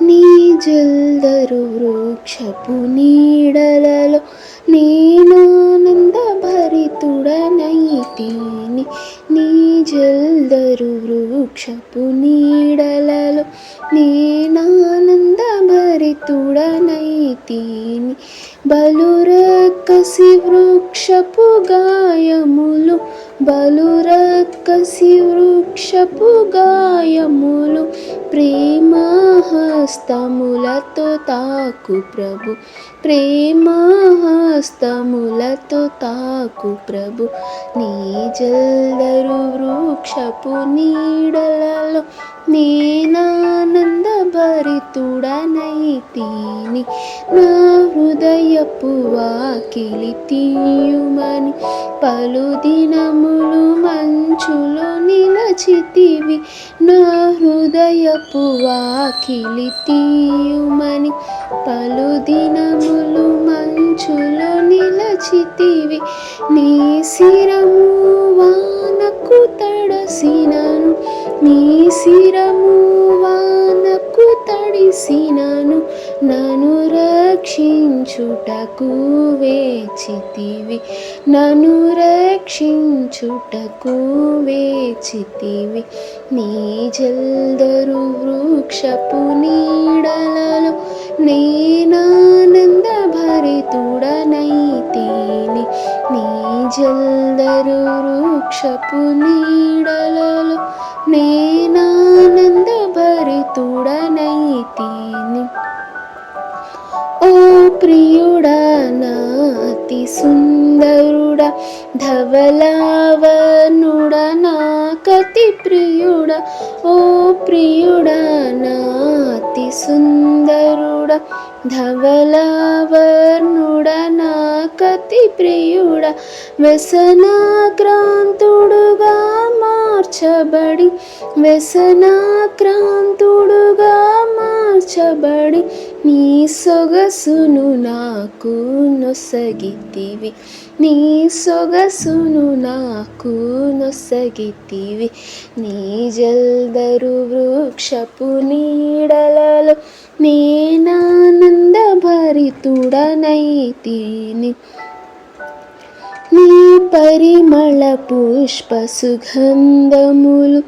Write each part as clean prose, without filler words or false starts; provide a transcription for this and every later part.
నీ జల్దరు వృక్షపు నీడలలో నేనానంద భరితుడనైతిని. నీ జల్దరు వృక్షపు నీడలలో నేనానంద భరితుడనైతిని. బలురక్కసి వృక్షపు గాయములు, బలురక్కసి వృక్షపు గాయములు ప్రేమహస్తములతో తాకు ప్రభు, ప్రేమహస్తములతో తాకు ప్రభు. నీ జల్దరు వృక్షపు నీడలలో నేనానంద భరితుడనైతిని. నా హృదయపు వాకిలి తీయుమని పలు దినములు మంచులో నిలచితివి. నా హృదయపు వాకిలి తీయుమని పలు దినములు మంచులో నిలచితివి. నీ శిరము వానకు తడసినను, నీ శిరము వానకు తడిసినను. నన్ను రక్షించుటకు వేచితివి, నన్ను రక్షించుటకు వేచితివి. నీ జల్దరు వృక్షపు నీడలలో నేనానంద భరితుడనైతిని. నీ జల్దరు వృక్షపు నీడలలో నేనానంద భరితుడనైతిని. ఓ ప్రియుడా నా అతి సుందరుడా, ధవలావనుడా నా కతి ప్రియుడా. ఓ ప్రియుడా నా అతి సుందరుడా, ధవలావనుడా నా కతి ప్రియుడా. వ్యసనాక్రాంతుడుగా మార్చబడి, వ్యసనాక్రాంతుడుగా మార్చబడి నీ సొగసును నాకు నొసగితివి, నీ సొగసును నాకు నొసగితివి. నీ జల్దరు వృక్షపు నీడలలో నేనానంద భరితుడనైతిని. నీ పరిమళ పుష్ప సుగంధములు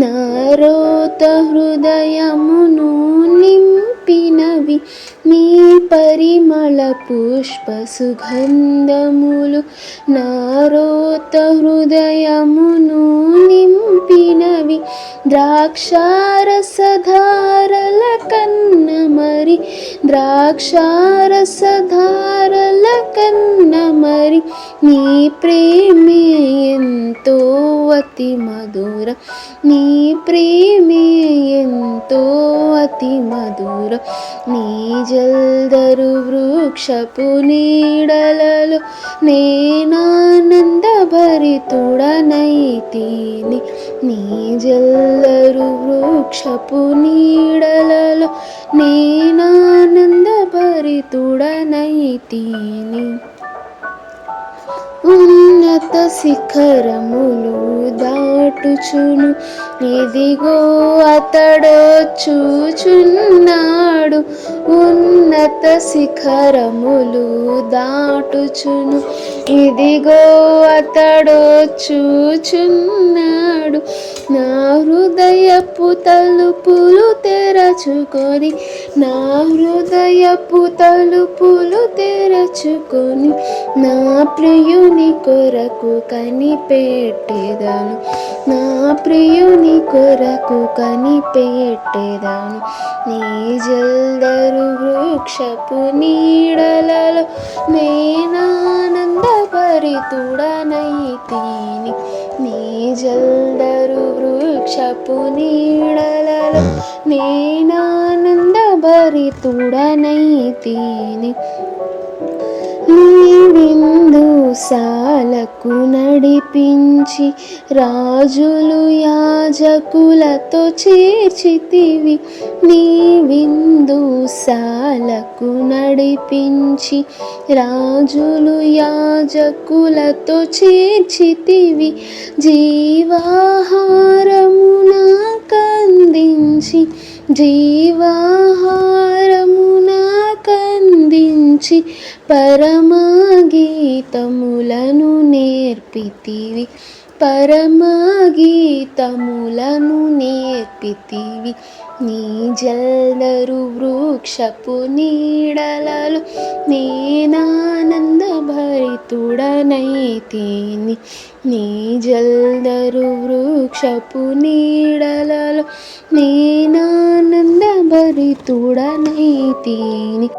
నారోత హృదయమును నింపినవి. నీ పరిమళ పుష్ప సుగంధములు నారోత హృదయమును నింపినవి. ద్రాక్షారసధారల కన్న మరి, ద్రాక్షారసధారల కన్న మరి నీ ప్రేమే ఎంతో అతి మధుర, నీ ప్రేమే ఎంతో అతి మధుర. నీ జల్దరు వృక్షపు నీడలలో నేనానంద భరితుడనైతిని. నీ జల్దరు వృక్షపు నీడలలో నేనానంద భరితుడనైతిని. ఉన్నత శిఖరములు దాటుచును ఇదిగో అతడొచ్చుచున్నాడు. ఉన్నత శిఖరములు దాటుచును ఇదిగో అతడొచ్చుచున్నాడు. నా హృదయపు తలుపులు తెరచుకొని, నా హృదయపు తలుపులు తెరచుకొని నా ప్రియుని కొరకు కనిపెట్టెదను, నా ప్రియుని కొరకు కనిపెట్టెదను. నీ జల్దరు వృక్షపు నీడలలో నేనానంద భరితుడనైతిని. నీ జల్దరు వృక్షపు నీడలలో నేనానంద భరితుడనైతిని. నీ విందుశాలకు నడిపించి రాజులు యాజకులతో చేర్చితివి. నీ విందుశాలకు చెరసాలకు నడిపించి రాజులు యాజకులతో చేర్చితివి. జీవాహారము నాకందించి జీవాహారము నాకందించి పరమగీతములను నేర్పితివి. పరమగీతములను నేర్పితివి. నీ జల్దరు వృక్షపు నీడలలో నేనానంద భరితుడనైతిని. నీ జల్దరు వృక్షపు నీడలలో నేనానంద భరితుడనైతిని.